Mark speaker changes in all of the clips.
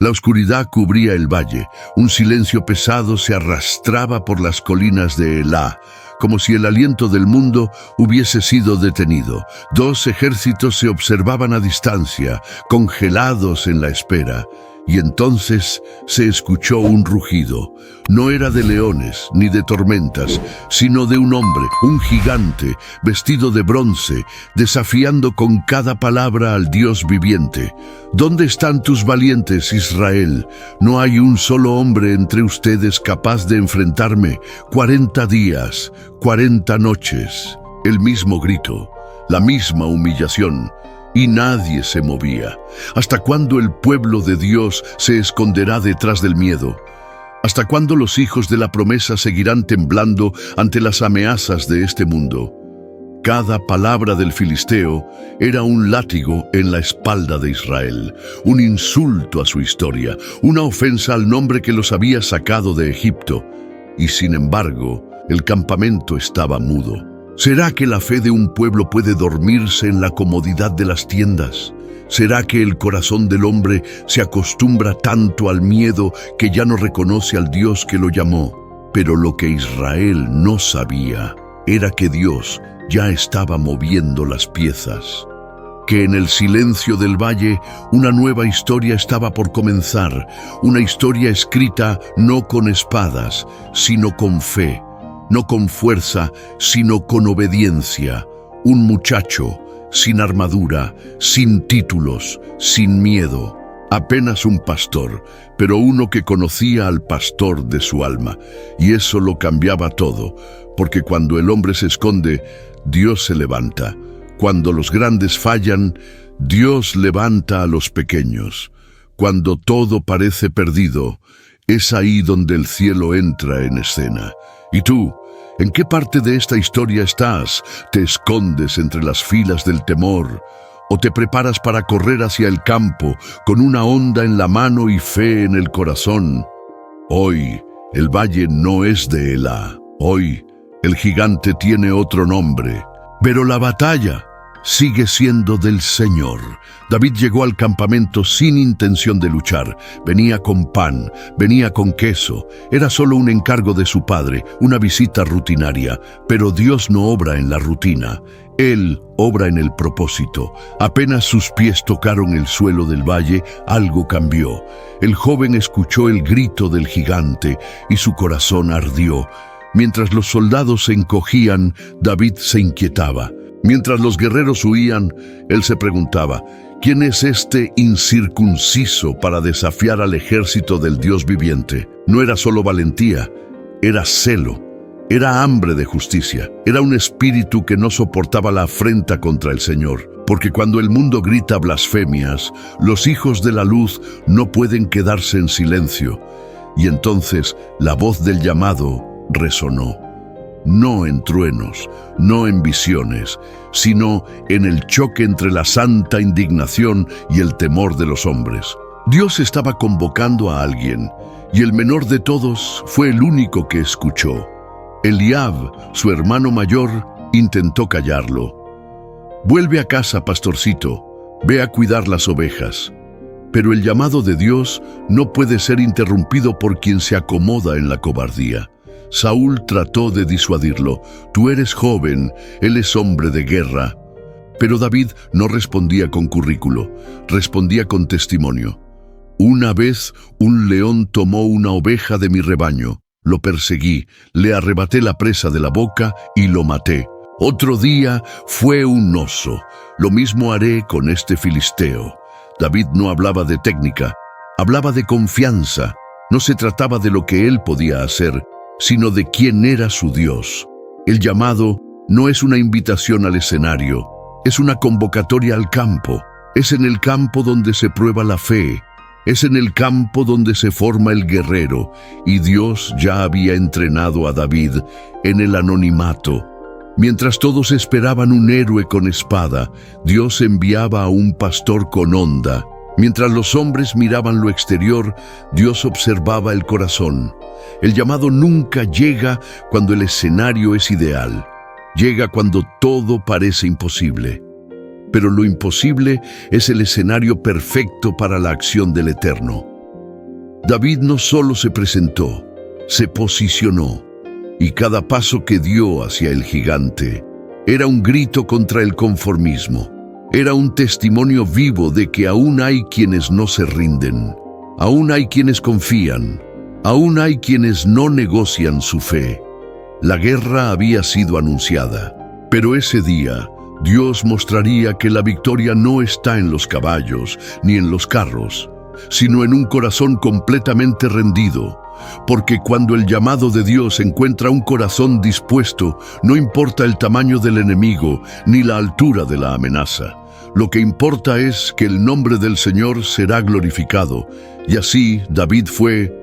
Speaker 1: La oscuridad cubría el valle, un silencio pesado se arrastraba por las colinas de Elá, como si el aliento del mundo hubiese sido detenido. Dos ejércitos se observaban a distancia, congelados en la espera. Y entonces se escuchó un rugido. No era de leones ni de tormentas, sino de un hombre, un gigante, vestido de bronce, desafiando con cada palabra al Dios viviente. ¿Dónde están tus valientes, Israel? No hay un solo hombre entre ustedes capaz de enfrentarme. 40 días, 40 noches. El mismo grito, la misma humillación. Y nadie se movía. ¿Hasta cuándo el pueblo de Dios se esconderá detrás del miedo? ¿Hasta cuándo los hijos de la promesa seguirán temblando ante las amenazas de este mundo? Cada palabra del filisteo era un látigo en la espalda de Israel, un insulto a su historia, una ofensa al nombre que los había sacado de Egipto. Y sin embargo, el campamento estaba mudo. ¿Será que la fe de un pueblo puede dormirse en la comodidad de las tiendas? ¿Será que el corazón del hombre se acostumbra tanto al miedo que ya no reconoce al Dios que lo llamó? Pero lo que Israel no sabía era que Dios ya estaba moviendo las piezas, que en el silencio del valle una nueva historia estaba por comenzar, una historia escrita no con espadas, sino con fe. No con fuerza, sino con obediencia. Un muchacho, sin armadura, sin títulos, sin miedo. Apenas un pastor, pero uno que conocía al pastor de su alma. Y eso lo cambiaba todo, porque cuando el hombre se esconde, Dios se levanta. Cuando los grandes fallan, Dios levanta a los pequeños. Cuando todo parece perdido, es ahí donde el cielo entra en escena. ¿Y tú? ¿En qué parte de esta historia estás? ¿Te escondes entre las filas del temor? ¿O te preparas para correr hacia el campo con una honda en la mano y fe en el corazón? Hoy, el valle no es de Elá. Hoy, el gigante tiene otro nombre. Pero la batalla sigue siendo del Señor. David llegó al campamento sin intención de luchar. Venía con pan, venía con queso. Era solo un encargo de su padre, una visita rutinaria. Pero Dios no obra en la rutina. Él obra en el propósito. Apenas sus pies tocaron el suelo del valle, algo cambió. El joven escuchó el grito del gigante y su corazón ardió. Mientras los soldados se encogían, David se inquietaba. Mientras los guerreros huían, él se preguntaba, ¿quién es este incircunciso para desafiar al ejército del Dios viviente? No era solo valentía, era celo, era hambre de justicia, era un espíritu que no soportaba la afrenta contra el Señor. Porque cuando el mundo grita blasfemias, los hijos de la luz no pueden quedarse en silencio. Y entonces la voz del llamado resonó. No en truenos, no en visiones, sino en el choque entre la santa indignación y el temor de los hombres. Dios estaba convocando a alguien, y el menor de todos fue el único que escuchó. Eliab, su hermano mayor, intentó callarlo. «Vuelve a casa, pastorcito, ve a cuidar las ovejas». Pero el llamado de Dios no puede ser interrumpido por quien se acomoda en la cobardía. Saúl trató de disuadirlo. «Tú eres joven, él es hombre de guerra». Pero David no respondía con currículo, respondía con testimonio. «Una vez un león tomó una oveja de mi rebaño. Lo perseguí, le arrebaté la presa de la boca y lo maté. Otro día fue un oso. Lo mismo haré con este filisteo». David no hablaba de técnica, hablaba de confianza. No se trataba de lo que él podía hacer, sino de quién era su Dios. El llamado no es una invitación al escenario, es una convocatoria al campo. Es en el campo donde se prueba la fe, es en el campo donde se forma el guerrero, y Dios ya había entrenado a David en el anonimato. Mientras todos esperaban un héroe con espada, Dios enviaba a un pastor con honda. Mientras los hombres miraban lo exterior, Dios observaba el corazón. El llamado nunca llega cuando el escenario es ideal. Llega cuando todo parece imposible. Pero lo imposible es el escenario perfecto para la acción del Eterno. David no solo se presentó, se posicionó, y cada paso que dio hacia el gigante era un grito contra el conformismo. Era un testimonio vivo de que aún hay quienes no se rinden, aún hay quienes confían, aún hay quienes no negocian su fe. La guerra había sido anunciada, pero ese día Dios mostraría que la victoria no está en los caballos ni en los carros, sino en un corazón completamente rendido. Porque cuando el llamado de Dios encuentra un corazón dispuesto, no importa el tamaño del enemigo ni la altura de la amenaza. Lo que importa es que el nombre del Señor será glorificado. Y así David fue,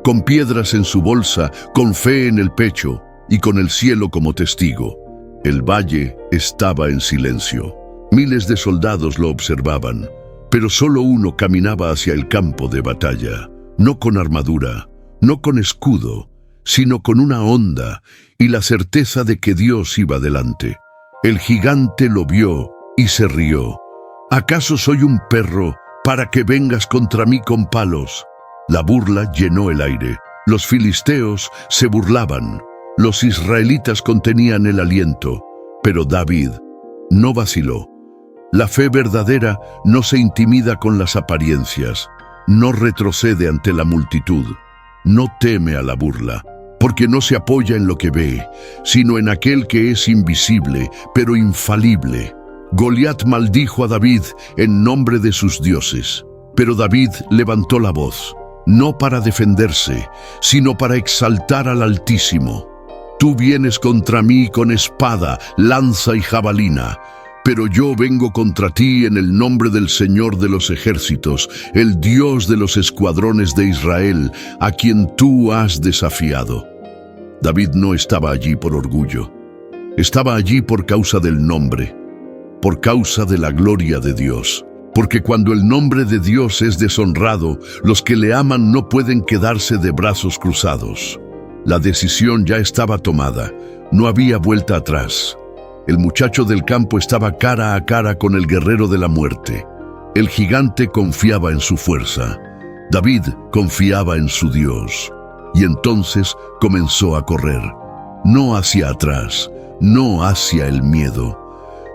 Speaker 1: con piedras en su bolsa, con fe en el pecho y con el cielo como testigo. El valle estaba en silencio. Miles de soldados lo observaban, pero solo uno caminaba hacia el campo de batalla, no con armadura, no con escudo, sino con una honda y la certeza de que Dios iba delante. El gigante lo vio y se rió. ¿Acaso soy un perro para que vengas contra mí con palos? La burla llenó el aire. Los filisteos se burlaban. Los israelitas contenían el aliento. Pero David no vaciló. La fe verdadera no se intimida con las apariencias, no retrocede ante la multitud. No teme a la burla, porque no se apoya en lo que ve, sino en aquel que es invisible, pero infalible. Goliat maldijo a David en nombre de sus dioses, pero David levantó la voz, no para defenderse, sino para exaltar al Altísimo. Tú vienes contra mí con espada, lanza y jabalina, pero yo vengo contra ti en el nombre del Señor de los ejércitos, el Dios de los escuadrones de Israel, a quien tú has desafiado. David no estaba allí por orgullo. Estaba allí por causa del nombre, por causa de la gloria de Dios. Porque cuando el nombre de Dios es deshonrado, los que le aman no pueden quedarse de brazos cruzados. La decisión ya estaba tomada, no había vuelta atrás. El muchacho del campo estaba cara a cara con el guerrero de la muerte. El gigante confiaba en su fuerza. David confiaba en su Dios. Y entonces comenzó a correr. No hacia atrás, no hacia el miedo.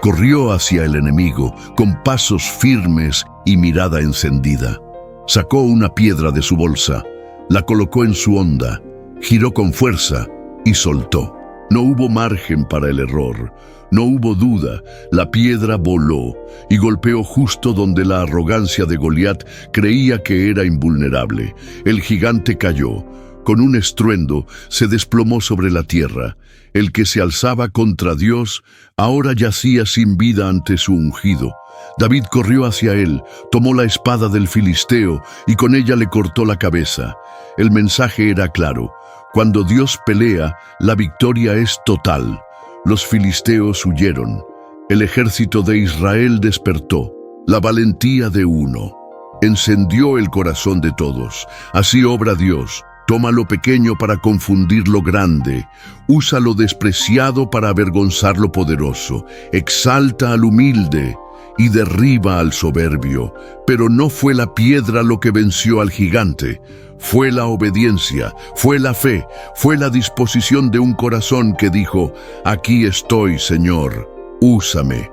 Speaker 1: Corrió hacia el enemigo con pasos firmes y mirada encendida. Sacó una piedra de su bolsa, la colocó en su honda, giró con fuerza y soltó. No hubo margen para el error, no hubo duda, la piedra voló y golpeó justo donde la arrogancia de Goliat creía que era invulnerable. El gigante cayó, con un estruendo se desplomó sobre la tierra. El que se alzaba contra Dios ahora yacía sin vida ante su ungido. David corrió hacia él, tomó la espada del filisteo y con ella le cortó la cabeza. El mensaje era claro. Cuando Dios pelea, la victoria es total. Los filisteos huyeron. El ejército de Israel despertó. La valentía de uno encendió el corazón de todos. Así obra Dios. Toma lo pequeño para confundir lo grande. Usa lo despreciado para avergonzar lo poderoso. Exalta al humilde y derriba al soberbio. Pero no fue la piedra lo que venció al gigante. Fue la obediencia, fue la fe, fue la disposición de un corazón que dijo, aquí estoy, Señor, úsame.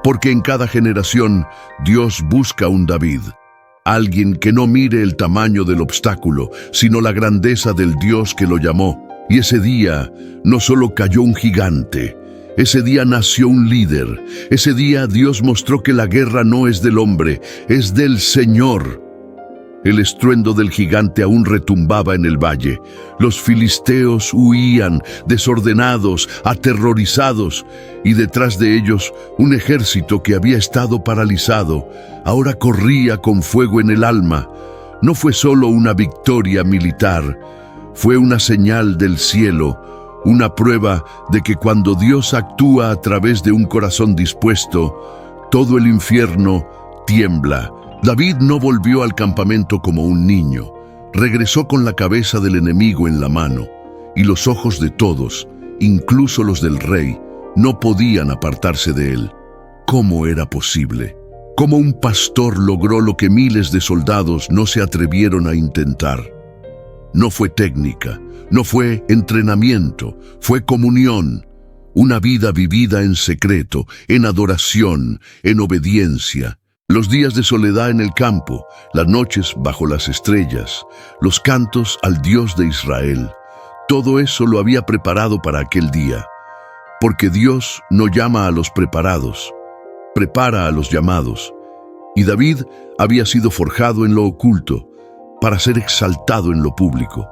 Speaker 1: Porque en cada generación Dios busca un David, alguien que no mire el tamaño del obstáculo, sino la grandeza del Dios que lo llamó. Y ese día no solo cayó un gigante, ese día nació un líder. Ese día Dios mostró que la guerra no es del hombre, es del Señor. El estruendo del gigante aún retumbaba en el valle. Los filisteos huían, desordenados, aterrorizados, y detrás de ellos un ejército que había estado paralizado, ahora corría con fuego en el alma. No fue solo una victoria militar, fue una señal del cielo, una prueba de que cuando Dios actúa a través de un corazón dispuesto, todo el infierno tiembla. David no volvió al campamento como un niño. Regresó con la cabeza del enemigo en la mano, y los ojos de todos, incluso los del rey, no podían apartarse de él. ¿Cómo era posible? Cómo un pastor logró lo que miles de soldados no se atrevieron a intentar. No fue técnica, no fue entrenamiento, fue comunión. Una vida vivida en secreto, en adoración, en obediencia. Los días de soledad en el campo, las noches bajo las estrellas, los cantos al Dios de Israel. Todo eso lo había preparado para aquel día. Porque Dios no llama a los preparados, prepara a los llamados. Y David había sido forjado en lo oculto, para ser exaltado en lo público.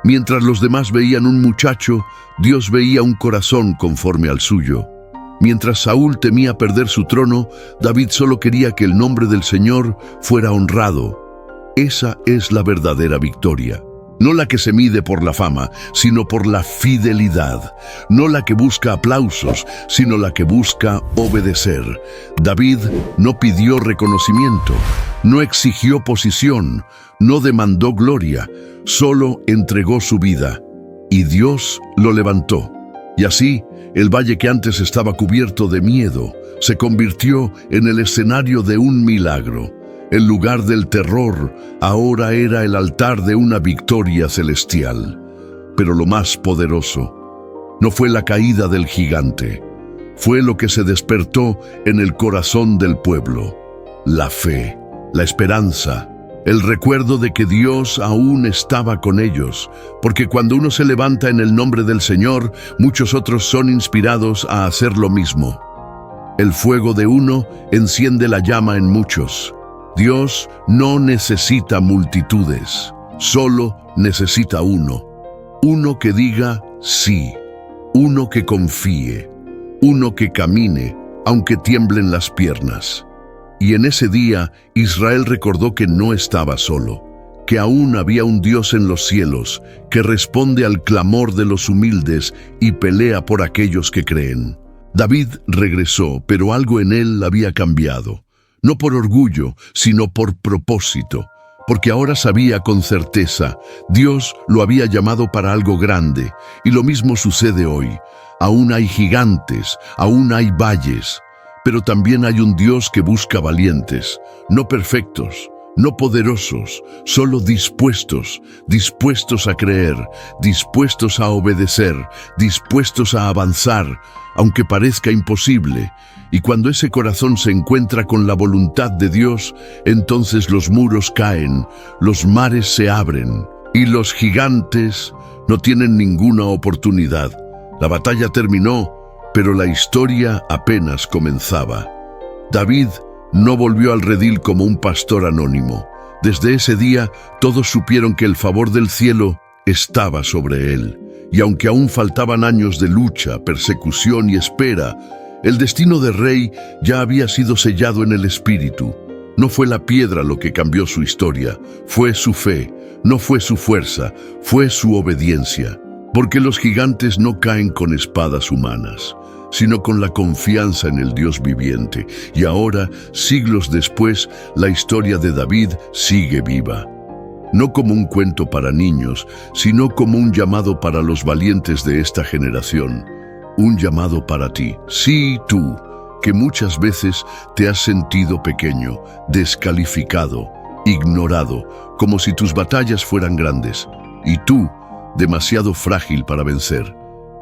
Speaker 1: Mientras los demás veían un muchacho, Dios veía un corazón conforme al suyo. Mientras Saúl temía perder su trono, David solo quería que el nombre del Señor fuera honrado. Esa es la verdadera victoria. No la que se mide por la fama, sino por la fidelidad. No la que busca aplausos, sino la que busca obedecer. David no pidió reconocimiento, no exigió posición, no demandó gloria, solo entregó su vida. Y Dios lo levantó. Y así, el valle que antes estaba cubierto de miedo, se convirtió en el escenario de un milagro. El lugar del terror ahora era el altar de una victoria celestial. Pero lo más poderoso no fue la caída del gigante, fue lo que se despertó en el corazón del pueblo: la fe, la esperanza, el recuerdo de que Dios aún estaba con ellos, porque cuando uno se levanta en el nombre del Señor, muchos otros son inspirados a hacer lo mismo. El fuego de uno enciende la llama en muchos. Dios no necesita multitudes, solo necesita uno. Uno que diga sí, uno que confíe, uno que camine, aunque tiemblen las piernas. Y en ese día, Israel recordó que no estaba solo, que aún había un Dios en los cielos, que responde al clamor de los humildes y pelea por aquellos que creen. David regresó, pero algo en él había cambiado. No por orgullo, sino por propósito, porque ahora sabía con certeza, Dios lo había llamado para algo grande, y lo mismo sucede hoy. Aún hay gigantes, aún hay valles, pero también hay un Dios que busca valientes, no perfectos, no poderosos, solo dispuestos a creer, dispuestos a obedecer, dispuestos a avanzar, aunque parezca imposible. Y cuando ese corazón se encuentra con la voluntad de Dios, entonces los muros caen, los mares se abren, y los gigantes no tienen ninguna oportunidad. La batalla terminó, pero la historia apenas comenzaba. David no volvió al redil como un pastor anónimo. Desde ese día, todos supieron que el favor del cielo estaba sobre él. Y aunque aún faltaban años de lucha, persecución y espera, el destino de rey ya había sido sellado en el espíritu. No fue la piedra lo que cambió su historia, fue su fe, no fue su fuerza, fue su obediencia. Porque los gigantes no caen con espadas humanas, sino con la confianza en el Dios viviente. Y ahora, siglos después, la historia de David sigue viva. No como un cuento para niños, sino como un llamado para los valientes de esta generación. Un llamado para ti, sí tú, que muchas veces te has sentido pequeño, descalificado, ignorado, como si tus batallas fueran grandes, y tú, demasiado frágil para vencer.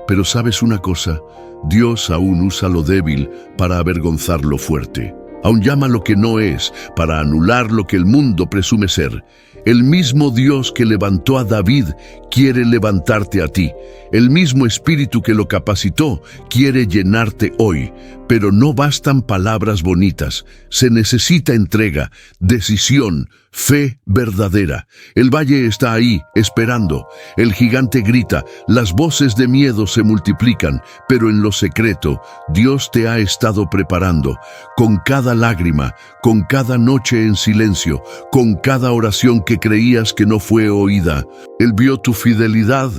Speaker 1: Pero ¿sabes una cosa? Dios aún usa lo débil para avergonzar lo fuerte. Aún llama lo que no es para anular lo que el mundo presume ser. El mismo Dios que levantó a David quiere levantarte a ti. El mismo Espíritu que lo capacitó quiere llenarte hoy. Pero no bastan palabras bonitas. Se necesita entrega, decisión, fe verdadera. El valle está ahí, esperando. El gigante grita, las voces de miedo se multiplican, pero en lo secreto, Dios te ha estado preparando. Con cada lágrima, con cada noche en silencio, con cada oración que creías que no fue oída. Él vio tu fidelidad.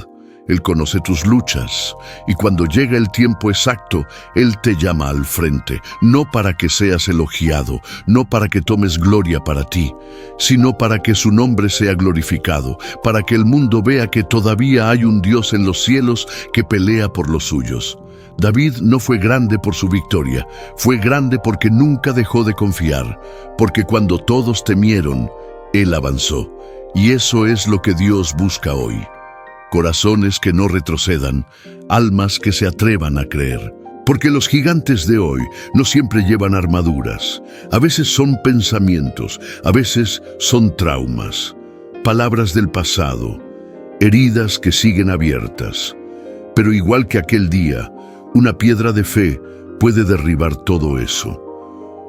Speaker 1: Él conoce tus luchas, y cuando llega el tiempo exacto, Él te llama al frente, no para que seas elogiado, no para que tomes gloria para ti, sino para que su nombre sea glorificado, para que el mundo vea que todavía hay un Dios en los cielos que pelea por los suyos. David no fue grande por su victoria, fue grande porque nunca dejó de confiar, porque cuando todos temieron, Él avanzó. Y eso es lo que Dios busca hoy. Corazones que no retrocedan, almas que se atrevan a creer. Porque los gigantes de hoy no siempre llevan armaduras. A veces son pensamientos, a veces son traumas, palabras del pasado, heridas que siguen abiertas. Pero igual que aquel día, una piedra de fe puede derribar todo eso.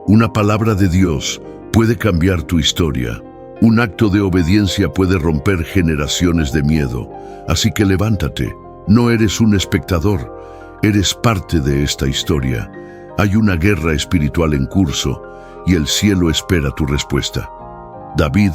Speaker 1: Una palabra de Dios puede cambiar tu historia. Un acto de obediencia puede romper generaciones de miedo. Así que levántate. No eres un espectador, eres parte de esta historia. Hay una guerra espiritual en curso y el cielo espera tu respuesta. David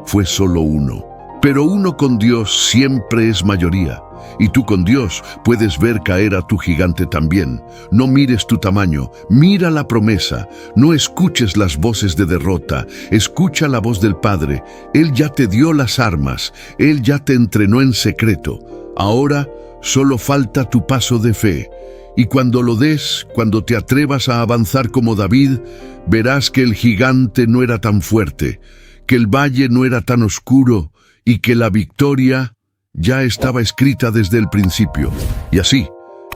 Speaker 1: fue solo uno, pero uno con Dios siempre es mayoría. Y tú con Dios puedes ver caer a tu gigante también. No mires tu tamaño, mira la promesa. No escuches las voces de derrota, escucha la voz del Padre. Él ya te dio las armas, Él ya te entrenó en secreto. Ahora solo falta tu paso de fe. Y cuando lo des, cuando te atrevas a avanzar como David, verás que el gigante no era tan fuerte, que el valle no era tan oscuro y que la victoria ya estaba escrita desde el principio. Y así,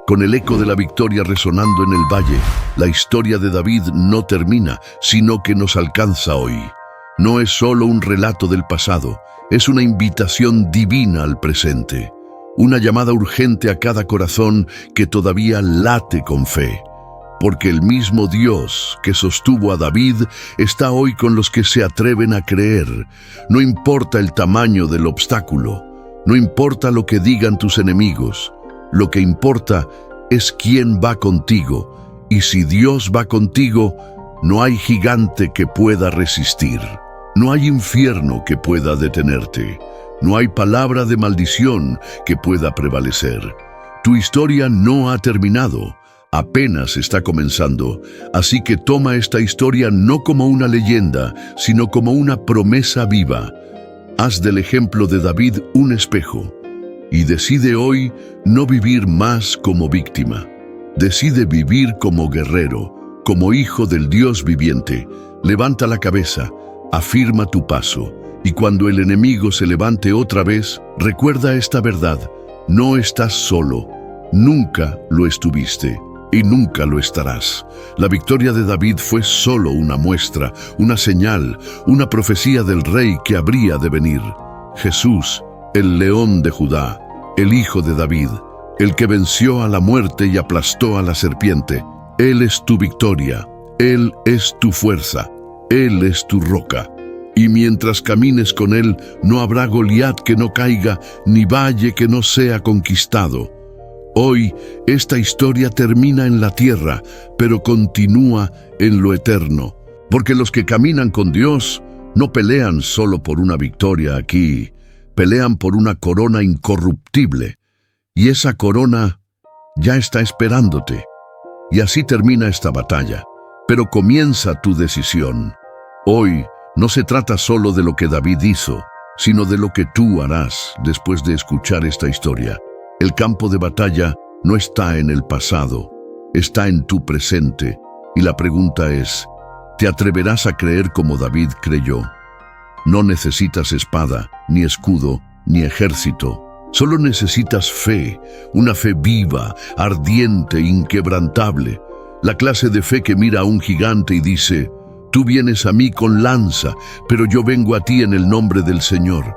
Speaker 1: con el eco de la victoria resonando en el valle, la historia de David no termina, sino que nos alcanza hoy. No es solo un relato del pasado, es una invitación divina al presente. Una llamada urgente a cada corazón que todavía late con fe. Porque el mismo Dios que sostuvo a David está hoy con los que se atreven a creer. No importa el tamaño del obstáculo, no importa lo que digan tus enemigos, lo que importa es quién va contigo, y si Dios va contigo, no hay gigante que pueda resistir, no hay infierno que pueda detenerte, no hay palabra de maldición que pueda prevalecer. Tu historia no ha terminado, apenas está comenzando, así que toma esta historia no como una leyenda, sino como una promesa viva. Haz del ejemplo de David un espejo y decide hoy no vivir más como víctima. Decide vivir como guerrero, como hijo del Dios viviente. Levanta la cabeza, afirma tu paso y cuando el enemigo se levante otra vez, recuerda esta verdad. No estás solo, nunca lo estuviste y nunca lo estarás. La victoria de David fue solo una muestra, una señal, una profecía del rey que habría de venir. Jesús, el león de Judá, el hijo de David, el que venció a la muerte y aplastó a la serpiente. Él es tu victoria, Él es tu fuerza, Él es tu roca. Y mientras camines con Él, no habrá Goliat que no caiga, ni valle que no sea conquistado. Hoy, esta historia termina en la tierra, pero continúa en lo eterno. Porque los que caminan con Dios no pelean solo por una victoria aquí, pelean por una corona incorruptible. Y esa corona ya está esperándote. Y así termina esta batalla. Pero comienza tu decisión. Hoy no se trata solo de lo que David hizo, sino de lo que tú harás después de escuchar esta historia. El campo de batalla no está en el pasado, está en tu presente. Y la pregunta es, ¿te atreverás a creer como David creyó? No necesitas espada, ni escudo, ni ejército. Solo necesitas fe, una fe viva, ardiente, inquebrantable. La clase de fe que mira a un gigante y dice, tú vienes a mí con lanza, pero yo vengo a ti en el nombre del Señor.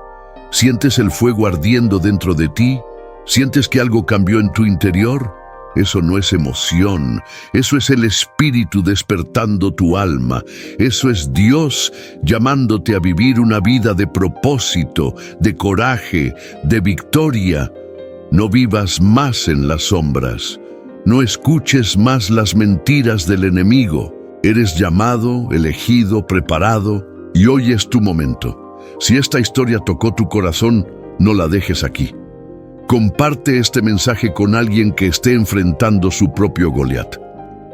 Speaker 1: ¿Sientes el fuego ardiendo dentro de ti? ¿Sientes que algo cambió en tu interior? Eso no es emoción, eso es el Espíritu despertando tu alma. Eso es Dios llamándote a vivir una vida de propósito, de coraje, de victoria. No vivas más en las sombras. No escuches más las mentiras del enemigo. Eres llamado, elegido, preparado, y hoy es tu momento. Si esta historia tocó tu corazón, no la dejes aquí. Comparte este mensaje con alguien que esté enfrentando su propio Goliat.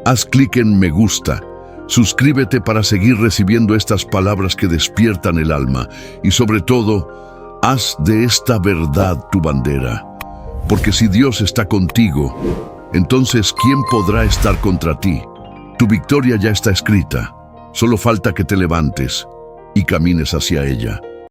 Speaker 1: Haz clic en me gusta. Suscríbete para seguir recibiendo estas palabras que despiertan el alma. Y sobre todo, haz de esta verdad tu bandera. Porque si Dios está contigo, entonces ¿quién podrá estar contra ti? Tu victoria ya está escrita. Solo falta que te levantes y camines hacia ella.